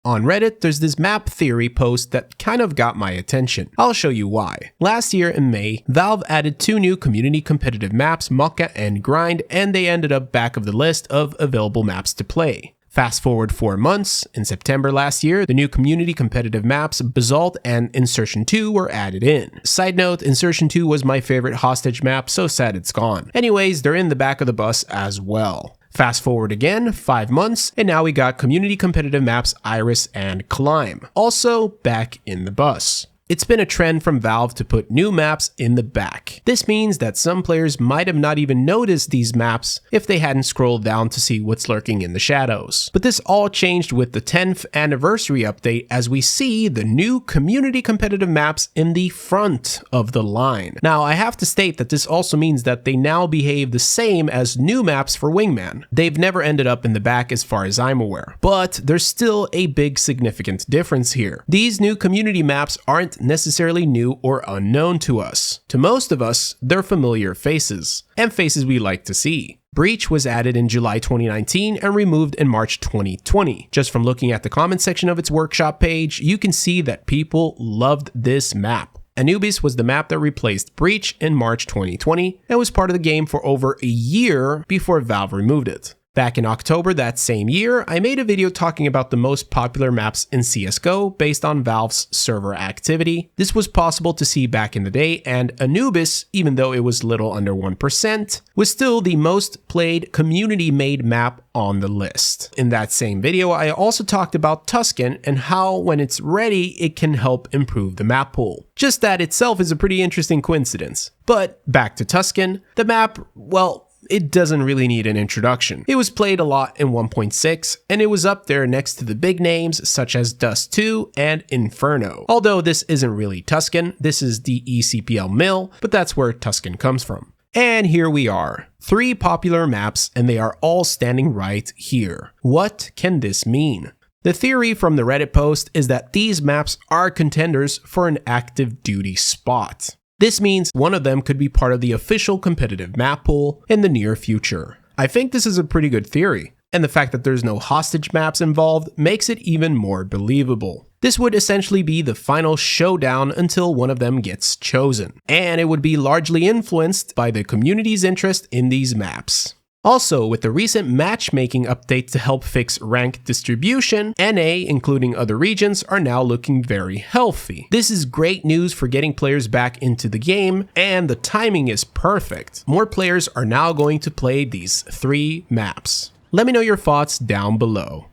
On Reddit, there's this map theory post that kind of got my attention. I'll show you why. Last year in May, Valve added 2 new community competitive maps, Mokka and Grind, and they ended up back of the list of available maps to play. Fast forward 4 months, in September last year, the new community competitive maps Basalt and Insertion 2 were added in. Side note, Insertion 2 was my favorite hostage map, so sad it's gone. Anyways, they're in the back of the bus as well. Fast forward again, 5 months, and now we got community competitive maps Iris and Climb, also back in the bus. It's been a trend from Valve to put new maps in the back. This means that some players might have not even noticed these maps if they hadn't scrolled down to see what's lurking in the shadows. But this all changed with the 10th anniversary update as we see the new community competitive maps in the front of the line. Now, I have to state that this also means that they now behave the same as new maps for Wingman. They've never ended up in the back as far as I'm aware. But there's still a big significant difference here. These new community maps aren't necessarily new or unknown to us. To most of us, they're familiar faces, and faces we like to see. Breach was added in July 2019 and removed in March 2020. Just from looking at the comment section of its workshop page, you can see that people loved this map. Anubis was the map that replaced Breach in March 2020 and was part of the game for over a year before Valve removed it. Back in October that same year, I made a video talking about the most popular maps in CSGO based on Valve's server activity. This was possible to see back in the day, and Anubis, even though it was little under 1%, was still the most played community-made map on the list. In that same video, I also talked about Tuscan and how when it's ready, it can help improve the map pool. Just that itself is a pretty interesting coincidence. But back to Tuscan, the map, well, it doesn't really need an introduction. It was played a lot in 1.6, and it was up there next to the big names such as Dust 2 and Inferno. Although this isn't really Tuscan, this is the ECPL mill, but that's where Tuscan comes from. And here we are. 3 popular maps, and they are all standing right here. What can this mean? The theory from the Reddit post is that these maps are contenders for an active duty spot. This means one of them could be part of the official competitive map pool in the near future. I think this is a pretty good theory, and the fact that there's no hostage maps involved makes it even more believable. This would essentially be the final showdown until one of them gets chosen, and it would be largely influenced by the community's interest in these maps. Also, with the recent matchmaking update to help fix rank distribution, NA, including other regions, are now looking very healthy. This is great news for getting players back into the game, and the timing is perfect. More players are now going to play these 3 maps. Let me know your thoughts down below.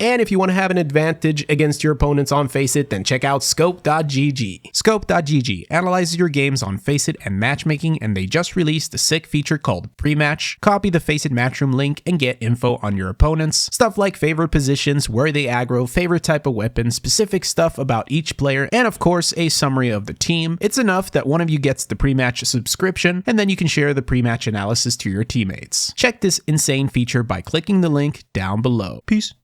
And if you want to have an advantage against your opponents on FACEIT, then check out scope.gg. Scope.gg analyzes your games on FACEIT and matchmaking, and they just released a sick feature called Prematch. Copy the FACEIT Matchroom link and get info on your opponents. Stuff like favorite positions, where they aggro, favorite type of weapon, specific stuff about each player, and of course a summary of the team. It's enough that one of you gets the Prematch subscription, and then you can share the Prematch analysis to your teammates. Check this insane feature by clicking the link down below. Peace.